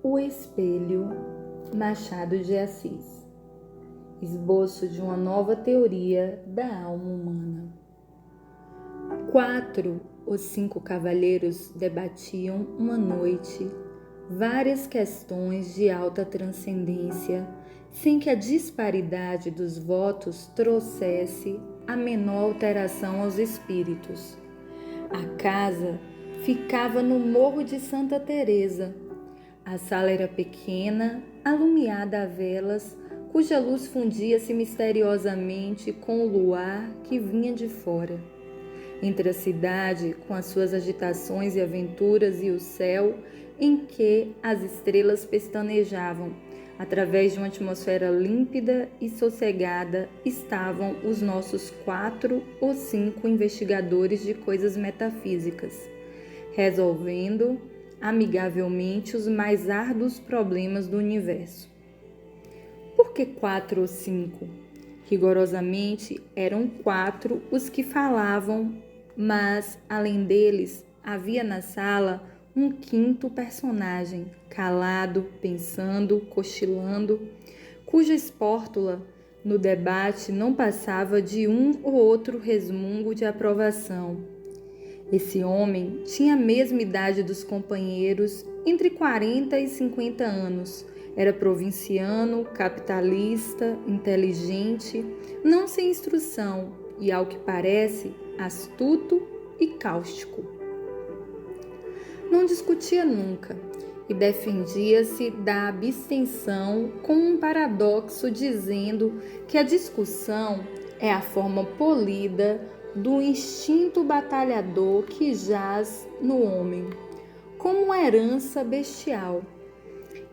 O espelho, Machado de Assis. Esboço de uma nova teoria da alma humana. 4 ou 5 cavalheiros debatiam uma noite várias questões de alta transcendência, sem que a disparidade dos votos trouxesse a menor alteração aos espíritos. A casa ficava no Morro de Santa Teresa. A sala era pequena, alumiada a velas, cuja luz fundia-se misteriosamente com o luar que vinha de fora. Entre a cidade, com as suas agitações e aventuras, e o céu, em que as estrelas pestanejavam, através de uma atmosfera límpida e sossegada, estavam os nossos 4 ou 5 investigadores de coisas metafísicas, resolvendo amigavelmente os mais árduos problemas do universo. Por que 4 ou 5? Rigorosamente, eram 4 os que falavam, mas, além deles, havia na sala um 5º personagem, calado, pensando, cochilando, cuja espórtula no debate não passava de um ou outro resmungo de aprovação. Esse homem tinha a mesma idade dos companheiros, entre 40 e 50 anos. Era provinciano, capitalista, inteligente, não sem instrução e, ao que parece, astuto e cáustico. Não discutia nunca e defendia-se da abstenção com um paradoxo, dizendo que a discussão é a forma polida do instinto batalhador que jaz no homem, como uma herança bestial.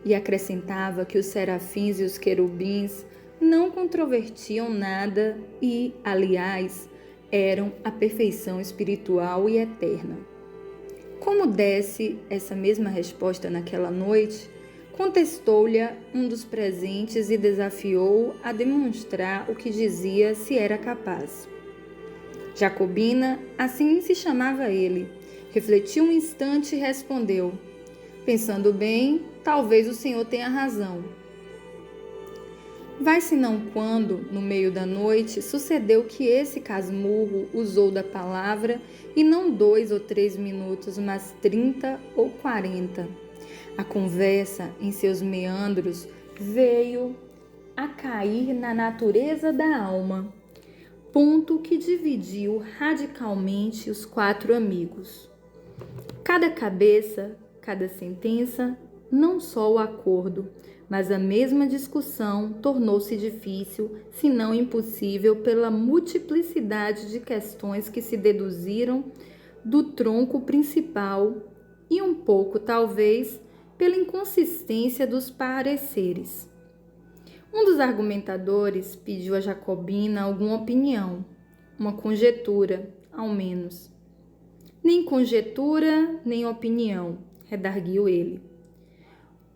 E acrescentava que os serafins e os querubins não controvertiam nada e, aliás, eram a perfeição espiritual e eterna. Como desse essa mesma resposta naquela noite, contestou-lhe um dos presentes e desafiou a demonstrar o que dizia se era capaz. Jacobina, assim se chamava ele, refletiu um instante e respondeu: pensando bem, talvez o senhor tenha razão. Vai-se não quando, no meio da noite, sucedeu que esse casmurro usou da palavra, e não 2 ou 3 minutos, mas 30 ou 40. A conversa, em seus meandros, veio a cair na natureza da alma, ponto que dividiu radicalmente os 4 amigos. Cada cabeça, cada sentença, não só o acordo, mas a mesma discussão tornou-se difícil, se não impossível, pela multiplicidade de questões que se deduziram do tronco principal e um pouco, talvez, pela inconsistência dos pareceres. Um dos argumentadores pediu a Jacobina alguma opinião, uma conjetura, ao menos. Nem conjetura, nem opinião, redarguiu ele.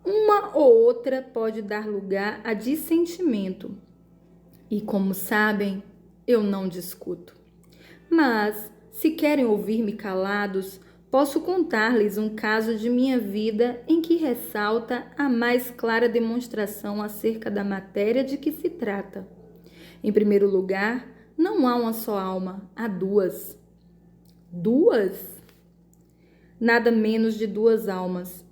Uma ou outra pode dar lugar a dissentimento. E, como sabem, eu não discuto. Mas, se querem ouvir-me calados, posso contar-lhes um caso de minha vida em que ressalta a mais clara demonstração acerca da matéria de que se trata. Em primeiro lugar, não há uma só alma, há 2. 2? Nada menos de 2 almas.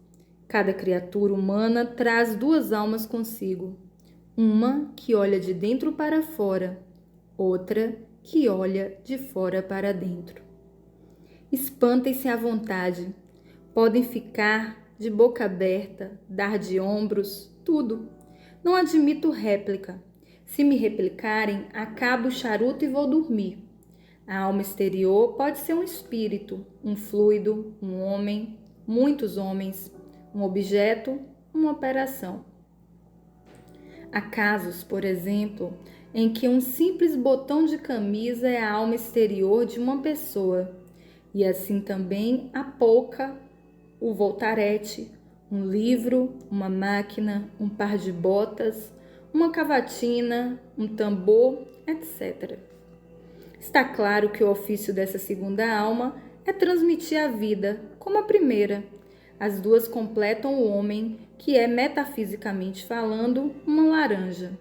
Cada criatura humana traz 2 almas consigo. Uma que olha de dentro para fora, outra que olha de fora para dentro. Espantem-se à vontade. Podem ficar de boca aberta, dar de ombros, tudo. Não admito réplica. Se me replicarem, acabo o charuto e vou dormir. A alma exterior pode ser um espírito, um fluido, um homem, muitos homens, um objeto, uma operação. Há casos, por exemplo, em que um simples botão de camisa é a alma exterior de uma pessoa, e assim também há pouca o voltarete, um livro, uma máquina, um par de botas, uma cavatina, um tambor, etc. Está claro que o ofício dessa segunda alma é transmitir a vida, como a primeira, As duas completam o homem, que é, metafisicamente falando, uma laranja.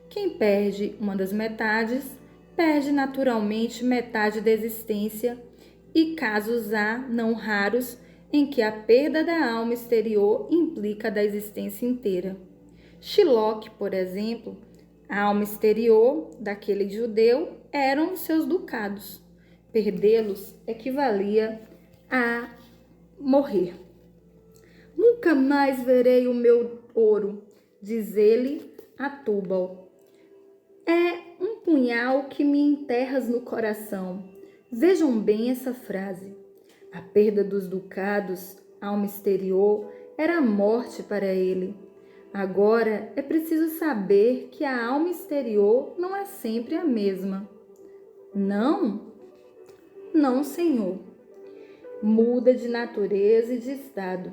Quem perde uma das metades, perde naturalmente metade da existência, e casos há, não raros, em que a perda da alma exterior implica a da existência inteira. Shylock, por exemplo, a alma exterior daquele judeu eram os seus ducados. Perdê-los equivalia a morrer. Nunca mais verei o meu ouro, diz ele a Túbal. É um punhal que me enterras no coração. Vejam bem essa frase. A perda dos ducados, alma exterior, era a morte para ele. Agora é preciso saber que a alma exterior não é sempre a mesma. Não? Não, senhor. Muda de natureza e de estado.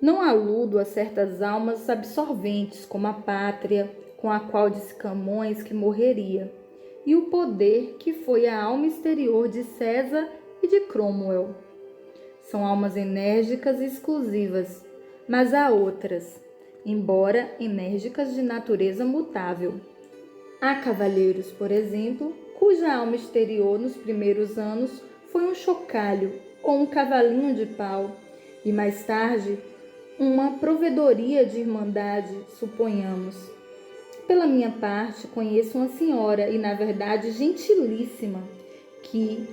Não aludo a certas almas absorventes, como a pátria, com a qual disse Camões que morreria, e o poder que foi a alma exterior de César e de Cromwell. São almas enérgicas e exclusivas, mas há outras, embora enérgicas de natureza mutável. Há cavalheiros, por exemplo, cuja alma exterior nos primeiros anos foi um chocalho ou um cavalinho de pau, e mais tarde uma provedoria de irmandade, suponhamos. Pela minha parte, conheço uma senhora, e na verdade gentilíssima, que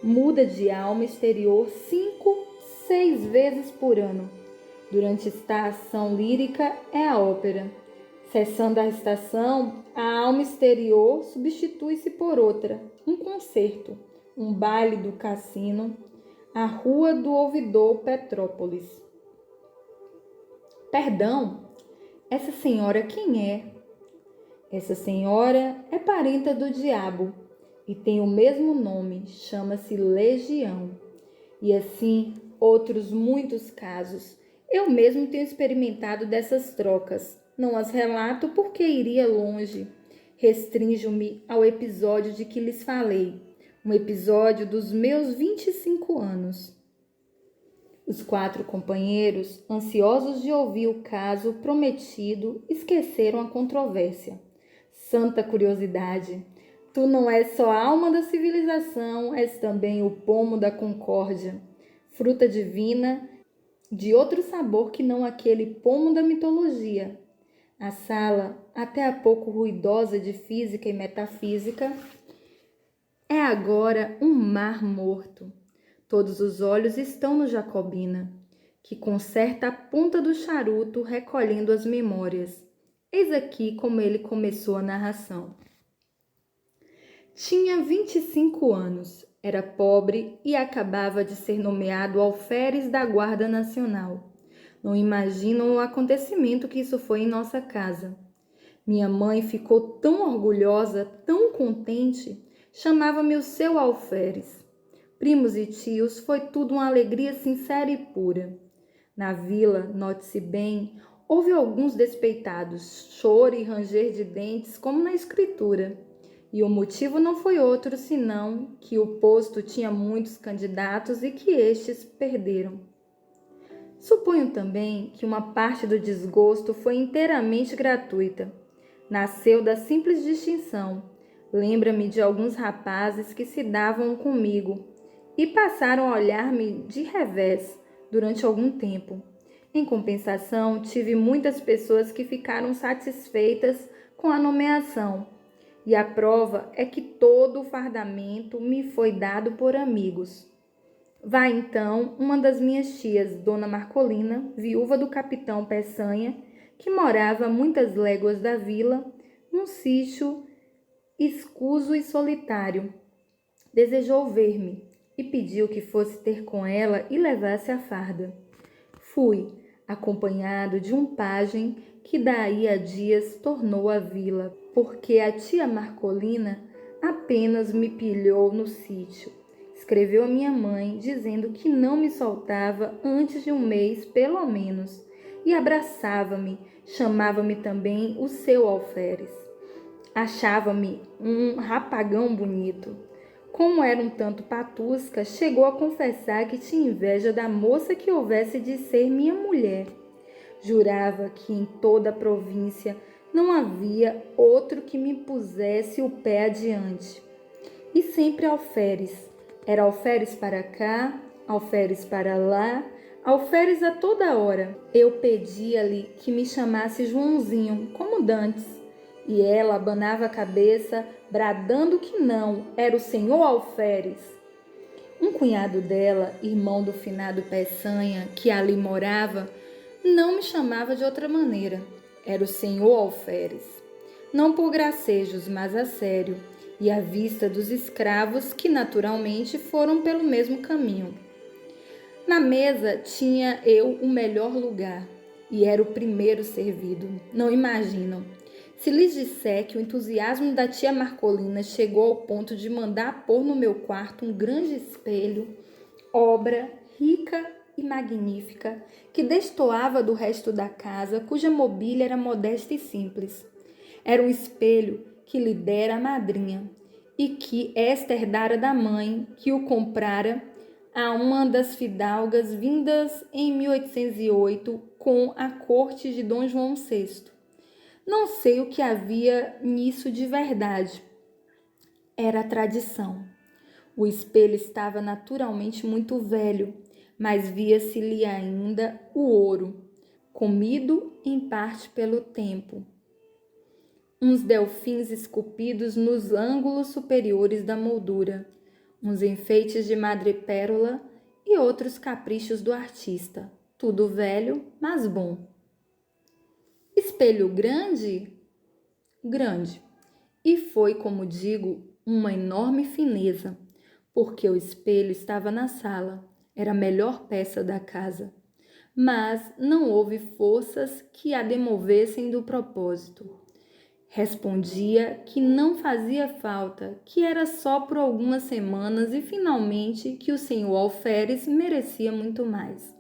muda de alma exterior 5, 6 vezes por ano. Durante esta ação lírica é a ópera. Cessando a estação, a alma exterior substitui-se por outra, um concerto, um baile do cassino, a rua do ouvidor Petrópolis. Perdão, essa senhora quem é? Essa senhora é parenta do diabo e tem o mesmo nome, chama-se Legião. E assim, outros muitos casos. Eu mesmo tenho experimentado dessas trocas. Não as relato porque iria longe. Restrinjo-me ao episódio de que lhes falei, um episódio dos meus 25 anos. Os 4 companheiros, ansiosos de ouvir o caso prometido, esqueceram a controvérsia. Santa curiosidade! Tu não és só a alma da civilização, és também o pomo da concórdia, fruta divina, de outro sabor que não aquele pomo da mitologia. A sala, até há pouco ruidosa de física e metafísica, é agora um mar morto. Todos os olhos estão no Jacobina, que conserta a ponta do charuto recolhendo as memórias. Eis aqui como ele começou a narração. Tinha 25 anos, era pobre e acabava de ser nomeado alferes da Guarda Nacional. Não imaginam o acontecimento que isso foi em nossa casa. Minha mãe ficou tão orgulhosa, tão contente, chamava-me o seu alferes. Primos e tios, foi tudo uma alegria sincera e pura. Na vila, note-se bem, houve alguns despeitados, choro e ranger de dentes, como na escritura. E o motivo não foi outro senão que o posto tinha muitos candidatos e que estes perderam. Suponho também que uma parte do desgosto foi inteiramente gratuita. Nasceu da simples distinção. Lembra-me de alguns rapazes que se davam comigo e passaram a olhar-me de revés durante algum tempo. Em compensação, tive muitas pessoas que ficaram satisfeitas com a nomeação, e a prova é que todo o fardamento me foi dado por amigos. Vai então uma das minhas tias, Dona Marcolina, viúva do capitão Peçanha, que morava a muitas léguas da vila, num sítio escuso e solitário. Desejou ver-me e pediu que fosse ter com ela e levasse a farda. Fui, acompanhado de um pajem que daí a dias tornou à vila, porque a tia Marcolina apenas me pilhou no sítio. Escreveu a minha mãe dizendo que não me soltava antes de um mês, pelo menos, e abraçava-me, chamava-me também o seu alferes. Achava-me um rapagão bonito. como era um tanto patusca, chegou a confessar que tinha inveja da moça que houvesse de ser minha mulher. Jurava que em toda a província não havia outro que me pusesse o pé adiante. E sempre alferes. Era alferes para cá, alferes para lá, alferes a toda hora. Eu pedia-lhe que me chamasse Joãozinho, como dantes. E ela abanava a cabeça, bradando que não, era o senhor alferes. Um cunhado dela, irmão do finado Peçanha, que ali morava, não me chamava de outra maneira. Era o senhor alferes. Não por gracejos, mas a sério, e à vista dos escravos que naturalmente foram pelo mesmo caminho. Na mesa tinha eu o melhor lugar, e era o primeiro servido. Não imaginam. Se lhes disser que o entusiasmo da tia Marcolina chegou ao ponto de mandar pôr no meu quarto um grande espelho, obra rica e magnífica, que destoava do resto da casa, cuja mobília era modesta e simples. Era um espelho que lhe dera a madrinha, e que esta herdara da mãe, que o comprara a uma das fidalgas vindas em 1808 com a corte de Dom João VI. Não sei o que havia nisso de verdade. Era a tradição. O espelho estava naturalmente muito velho, mas via-se-lhe ainda o ouro, comido em parte pelo tempo. Uns delfins esculpidos nos ângulos superiores da moldura, uns enfeites de madrepérola e outros caprichos do artista. Tudo velho, mas bom. Espelho grande? Grande. E foi, como digo, uma enorme fineza, porque o espelho estava na sala, era a melhor peça da casa. Mas não houve forças que a demovessem do propósito. Respondia que não fazia falta, que era só por algumas semanas e finalmente que o senhor alferes merecia muito mais.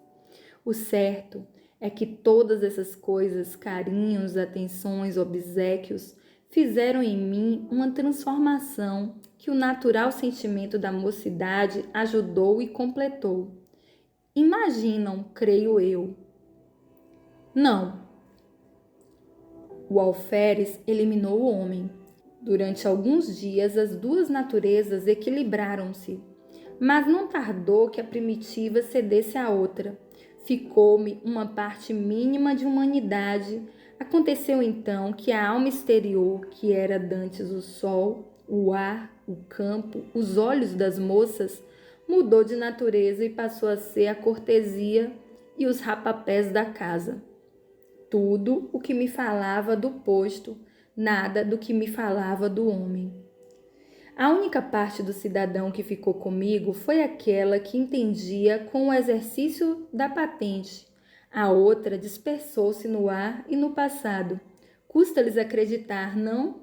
O certo é que todas essas coisas, carinhos, atenções, obséquios, fizeram em mim uma transformação que o natural sentimento da mocidade ajudou e completou. Imaginam, creio eu. Não. O alferes eliminou o homem. Durante alguns dias as duas naturezas equilibraram-se, mas não tardou que a primitiva cedesse à outra. Ficou-me uma parte mínima de humanidade. Aconteceu então que a alma exterior, que era dantes o sol, o ar, o campo, os olhos das moças, mudou de natureza e passou a ser a cortesia e os rapapés da casa. Tudo o que me falava do posto, nada do que me falava do homem. A única parte do cidadão que ficou comigo foi aquela que entendia com o exercício da patente. A outra dispersou-se no ar e no passado. Custa-lhes acreditar, não?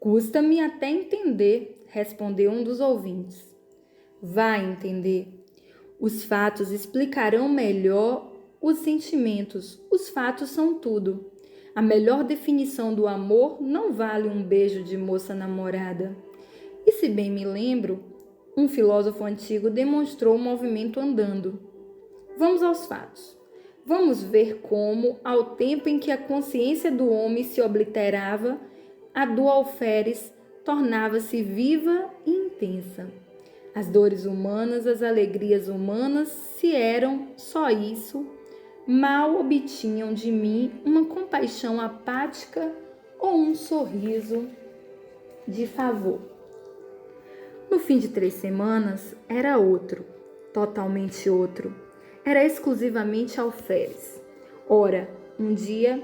Custa-me até entender, respondeu um dos ouvintes. Vai entender. Os fatos explicarão melhor os sentimentos. Os fatos são tudo. A melhor definição do amor não vale um beijo de moça namorada. E se bem me lembro, um filósofo antigo demonstrou o movimento andando. Vamos aos fatos. Vamos ver como, ao tempo em que a consciência do homem se obliterava, a do alferes tornava-se viva e intensa. As dores humanas, as alegrias humanas, se eram só isso, mal obtinham de mim uma compaixão apática ou um sorriso de favor. No fim de 3 semanas, era outro, totalmente outro. Era exclusivamente alferes. Ora, um dia,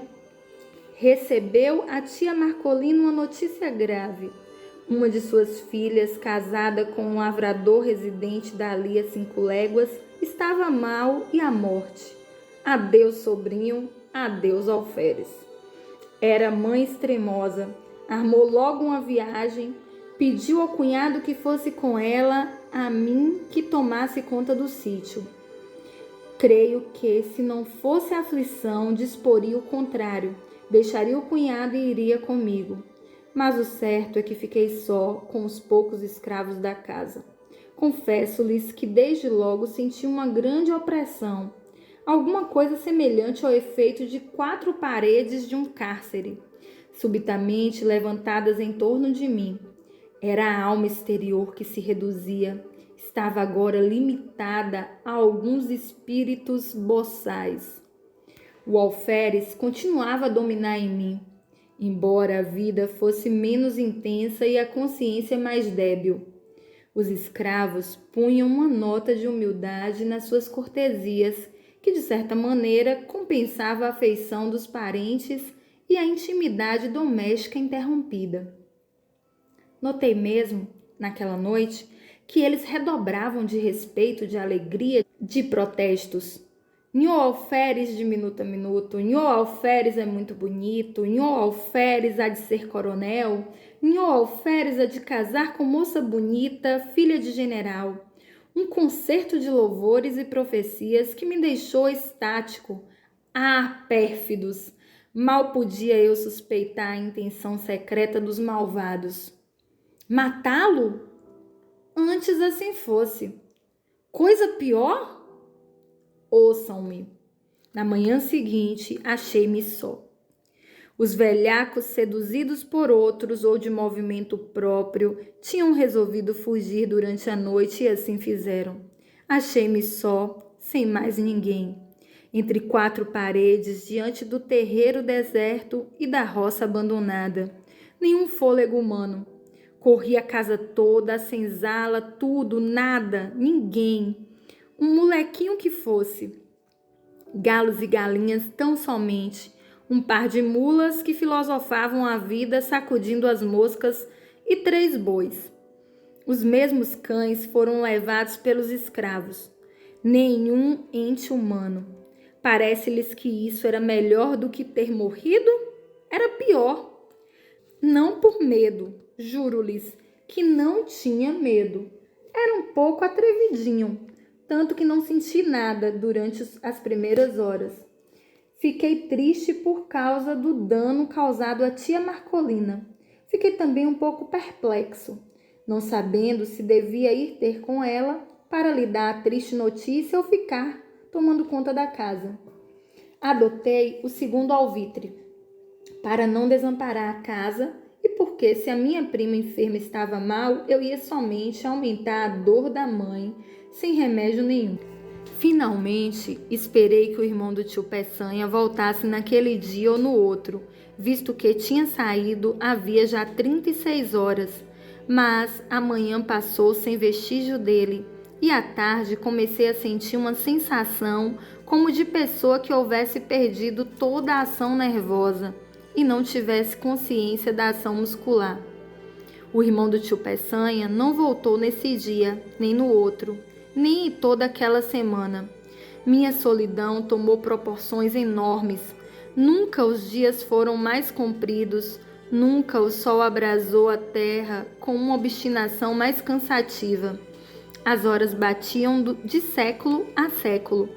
recebeu a tia Marcolina uma notícia grave. Uma de suas filhas, casada com um lavrador residente dali a 5 léguas, estava mal e à morte. Adeus, sobrinho, adeus, alferes. Era mãe extremosa, armou logo uma viagem, pediu ao cunhado que fosse com ela, a mim que tomasse conta do sítio. Creio que, se não fosse aflição, disporia o contrário, deixaria o cunhado e iria comigo. mas o certo é que fiquei só com os poucos escravos da casa. Confesso-lhes que desde logo senti uma grande opressão, alguma coisa semelhante ao efeito de 4 paredes de um cárcere, subitamente levantadas em torno de mim. Era a alma exterior que se reduzia, estava agora limitada a alguns espíritos boçais. O alferes continuava a dominar em mim, embora a vida fosse menos intensa e a consciência mais débil. Os escravos punham uma nota de humildade nas suas cortesias, que de certa maneira compensava a afeição dos parentes e a intimidade doméstica interrompida. Notei mesmo, naquela noite, que eles redobravam de respeito, de alegria, de protestos. Nhô alferes de minuto a minuto, nhô alferes é muito bonito, nhô alferes há de ser coronel, nhô alferes há de casar com moça bonita, filha de general. Um concerto de louvores e profecias que me deixou estático. Ah, pérfidos! Mal podia eu suspeitar a intenção secreta dos malvados. Matá-lo? Antes assim fosse. Coisa pior? Ouçam-me. Na manhã seguinte, achei-me só. Os velhacos, seduzidos por outros ou de movimento próprio, tinham resolvido fugir durante a noite e assim fizeram. Achei-me só, sem mais ninguém, entre 4 paredes, diante do terreiro deserto e da roça abandonada. Nenhum fôlego humano. Corri a casa toda, a senzala, tudo, nada, ninguém. Um molequinho que fosse. Galos e galinhas tão somente. Um par de mulas que filosofavam a vida sacudindo as moscas e 3 bois. Os mesmos cães foram levados pelos escravos. Nenhum ente humano. Parece-lhes que isso era melhor do que ter morrido? Era pior. Não por medo, juro-lhes que não tinha medo. Era um pouco atrevidinho, tanto que não senti nada durante as primeiras horas. Fiquei triste por causa do dano causado à tia Marcolina. Fiquei também um pouco perplexo, não sabendo se devia ir ter com ela para lhe dar a triste notícia ou ficar tomando conta da casa. Adotei o segundo alvitre, para não desamparar a casa e porque, se a minha prima enferma estava mal, eu ia somente aumentar a dor da mãe, sem remédio nenhum. Finalmente, esperei que o irmão do tio Peçanha voltasse naquele dia ou no outro, visto que tinha saído havia já 36 horas, mas a manhã passou sem vestígio dele, e à tarde comecei a sentir uma sensação como de pessoa que houvesse perdido toda a ação nervosa e não tivesse consciência da ação muscular. O irmão do tio Peçanha não voltou nesse dia, nem no outro, nem em toda aquela semana. Minha solidão tomou proporções enormes. Nunca os dias foram mais compridos, nunca o sol abrasou a terra com uma obstinação mais cansativa. As horas batiam de século a século.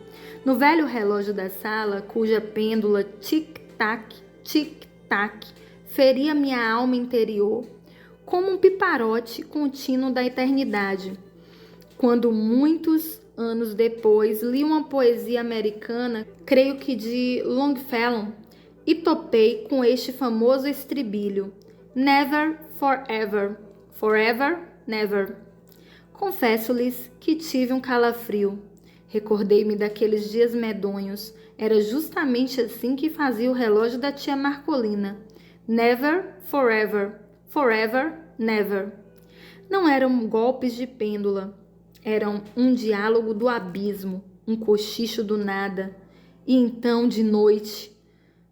No velho relógio da sala, cuja pêndula tic-tac, tic-tac, feria minha alma interior, como um piparote contínuo da eternidade. Quando muitos anos depois li uma poesia americana, creio que de Longfellow, e topei com este famoso estribilho: Never, forever, forever, never. Confesso-lhes que tive um calafrio. Recordei-me daqueles dias medonhos. Era justamente assim que fazia o relógio da tia Marcolina. Never, forever, forever, never. Não eram golpes de pêndula. Eram um diálogo do abismo, um cochicho do nada. E então, de noite.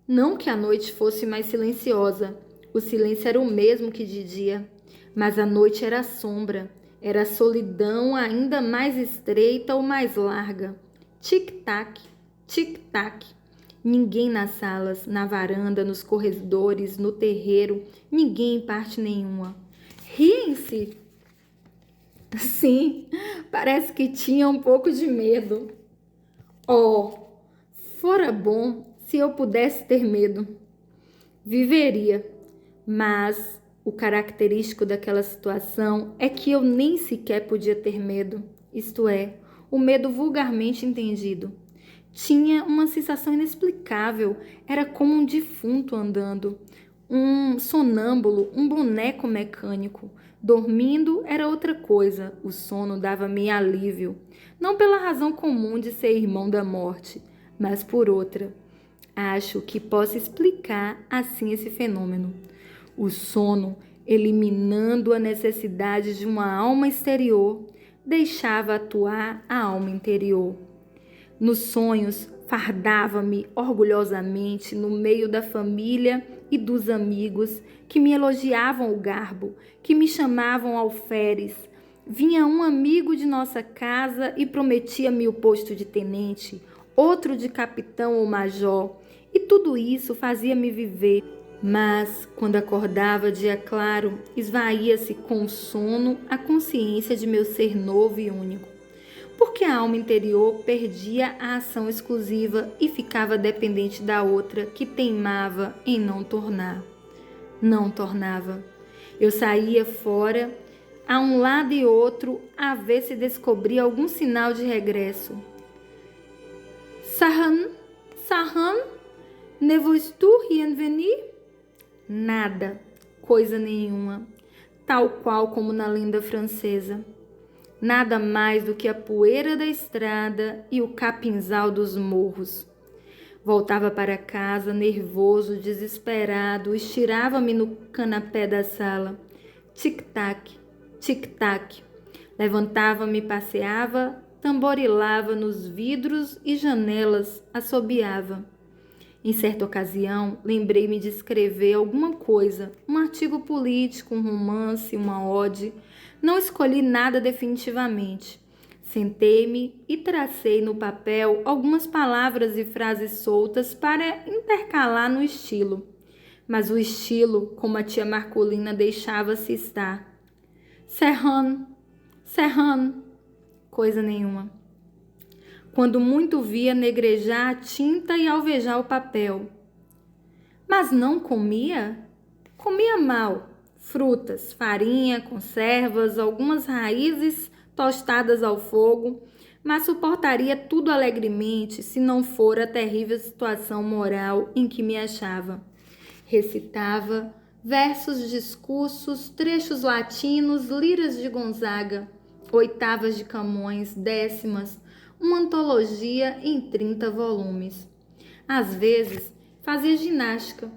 Não que a noite fosse mais silenciosa. O silêncio era o mesmo que de dia. Mas a noite era a sombra. Era a solidão ainda mais estreita ou mais larga. Tic-tac, tic-tac. Ninguém nas salas, na varanda, nos corredores, no terreiro. Ninguém em parte nenhuma. Riem-se. Sim, parece que tinha um pouco de medo. Oh, fora bom se eu pudesse ter medo. Viveria, mas O característico daquela situação é que eu nem sequer podia ter medo, isto é, o medo vulgarmente entendido. Tinha uma sensação inexplicável, era como um defunto andando, um sonâmbulo, um boneco mecânico. Dormindo era outra coisa, o sono dava-me alívio, não pela razão comum de ser irmão da morte, mas por outra. Acho que posso explicar assim esse fenômeno. O sono, eliminando a necessidade de uma alma exterior, deixava atuar a alma interior. Nos sonhos, fardava-me orgulhosamente no meio da família e dos amigos que me elogiavam o garbo, que me chamavam alferes. Vinha um amigo de nossa casa e prometia-me o posto de tenente, outro de capitão ou major, e tudo isso fazia-me viver. Mas, quando acordava dia claro, esvaía-se com o sono a consciência de meu ser novo e único. Porque a alma interior perdia a ação exclusiva e ficava dependente da outra que teimava em não tornar. Não tornava. Eu saía fora, a um lado e outro, a ver se descobria algum sinal de regresso. Sahan, Sahan, ne veux-tu rien venir? Nada, coisa nenhuma, tal qual como na lenda francesa. Nada mais do que a poeira da estrada e o capinzal dos morros. Voltava para casa, nervoso, desesperado, estirava-me no canapé da sala. Tic-tac, tic-tac. Levantava-me, passeava, tamborilava nos vidros e janelas, assobiava. Em certa ocasião, lembrei-me de escrever alguma coisa, um artigo político, um romance, uma ode. Não escolhi nada definitivamente. Sentei-me e tracei no papel algumas palavras e frases soltas para intercalar no estilo. Mas o estilo, como a tia Marcolina, deixava-se estar. Serran, Serran, coisa nenhuma. Quando muito via negrejar a tinta e alvejar o papel. Mas não comia? Comia mal. Frutas, farinha, conservas, algumas raízes tostadas ao fogo, mas suportaria tudo alegremente se não fora a terrível situação moral em que me achava. Recitava versos, discursos, trechos latinos, liras de Gonzaga, oitavas de Camões, décimas, uma antologia em 30 volumes. Às vezes fazia ginástica,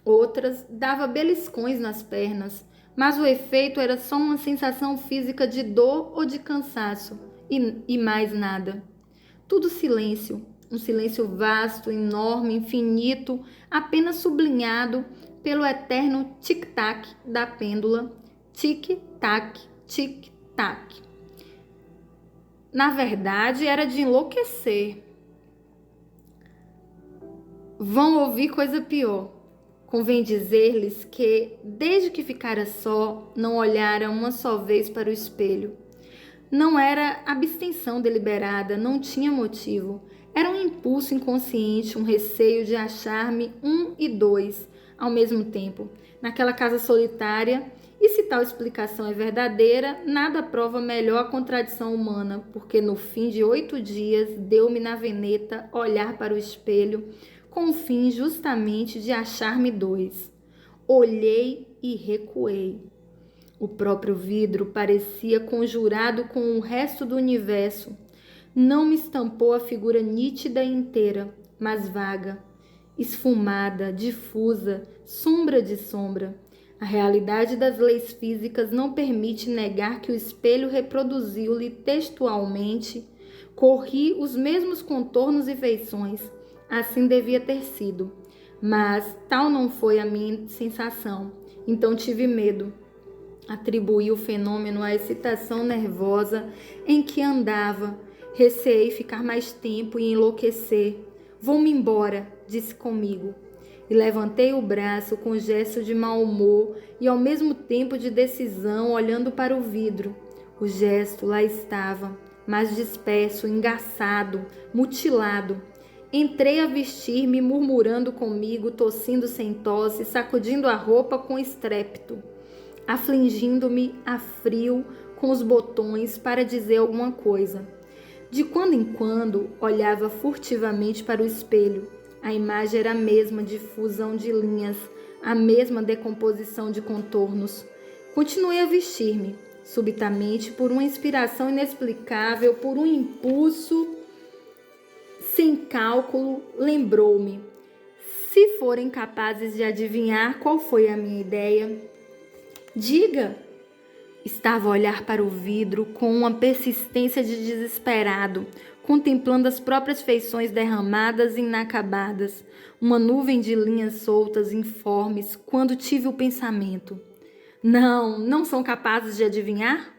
outras dava beliscões nas pernas, mas o efeito era só uma sensação física de dor ou de cansaço, e mais nada. Tudo silêncio, um silêncio vasto, enorme, infinito, apenas sublinhado pelo eterno tic-tac da pêndula, tic-tac, tic-tac. Na verdade, era de enlouquecer. Vão ouvir coisa pior. Convém dizer-lhes que, desde que ficara só, não olhara uma só vez para o espelho. Não era abstenção deliberada, não tinha motivo. Era um impulso inconsciente, um receio de achar-me um e dois ao mesmo tempo, naquela casa solitária. E se tal explicação é verdadeira, nada prova melhor a contradição humana, porque no fim de 8 dias deu-me na veneta olhar para o espelho, com o fim justamente de achar-me dois. Olhei e recuei. O próprio vidro parecia conjurado com o resto do universo. Não me estampou a figura nítida e inteira, mas vaga, esfumada, difusa, sombra de sombra. A realidade das leis físicas não permite negar que o espelho reproduziu-lhe textualmente. Corri os mesmos contornos e feições. Assim devia ter sido. Mas tal não foi a minha sensação. Então tive medo. Atribuí o fenômeno à excitação nervosa em que andava. Receei ficar mais tempo e enlouquecer. Vou-me embora, disse comigo. E levantei o braço com gesto de mau humor e ao mesmo tempo de decisão, olhando para o vidro. O gesto lá estava, mas disperso, engaçado, mutilado. Entrei a vestir-me, murmurando comigo, tossindo sem tosse, sacudindo a roupa com estrépito. afligindo-me a frio com os botões para dizer alguma coisa. De quando em quando, olhava furtivamente para o espelho. A imagem era a mesma difusão de linhas, a mesma decomposição de contornos. Continuei a vestir-me. Subitamente, por uma inspiração inexplicável, por um impulso sem cálculo, lembrou-me. Se forem capazes de adivinhar qual foi a minha ideia, diga! Estava a olhar para o vidro com uma persistência de desesperado, contemplando as próprias feições derramadas e inacabadas, uma nuvem de linhas soltas, informes, quando tive o pensamento. Não são capazes de adivinhar?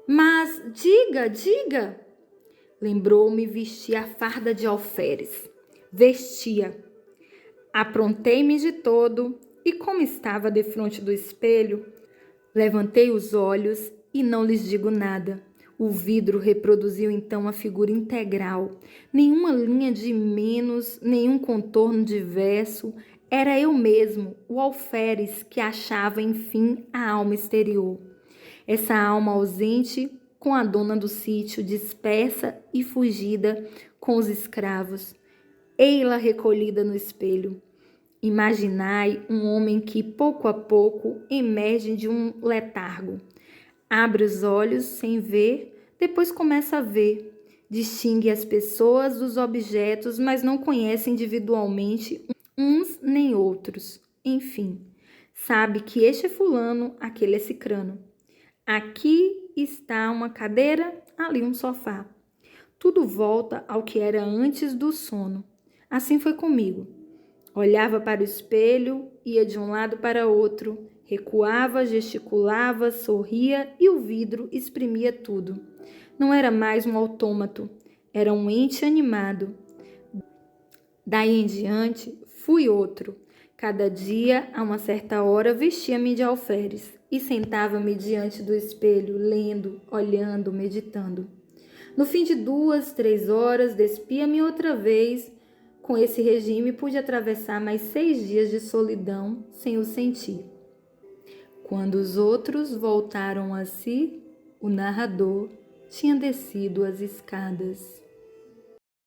Mas diga! Lembrou-me vestir a farda de alferes. Vestia. Aprontei-me de todo e, como estava defronte do espelho, levantei os olhos e não lhes digo nada. O vidro reproduziu então a figura integral. Nenhuma linha de menos, nenhum contorno diverso. Era eu mesmo, o alferes, que achava, enfim, a alma exterior. Essa alma ausente com a dona do sítio, dispersa e fugida com os escravos. Ei-la recolhida no espelho. Imaginai um homem que, pouco a pouco, emerge de um letargo. Abre os olhos sem ver, depois começa a ver. Distingue as pessoas dos objetos, mas não conhece individualmente uns nem outros. Enfim, sabe que este é fulano, aquele é cicrano. Aqui está uma cadeira, ali um sofá. Tudo volta ao que era antes do sono. Assim foi comigo. Olhava para o espelho, ia de um lado para outro, recuava, gesticulava, sorria e o vidro exprimia tudo. Não era mais um autômato, era um ente animado. Daí em diante, fui outro. Cada dia, a uma certa hora, vestia-me de alferes e sentava-me diante do espelho, lendo, olhando, meditando. No fim de 2, 3 horas, despia-me outra vez. Com esse regime, pude atravessar mais 6 dias de solidão sem o sentir. Quando os outros voltaram a si, o narrador tinha descido as escadas.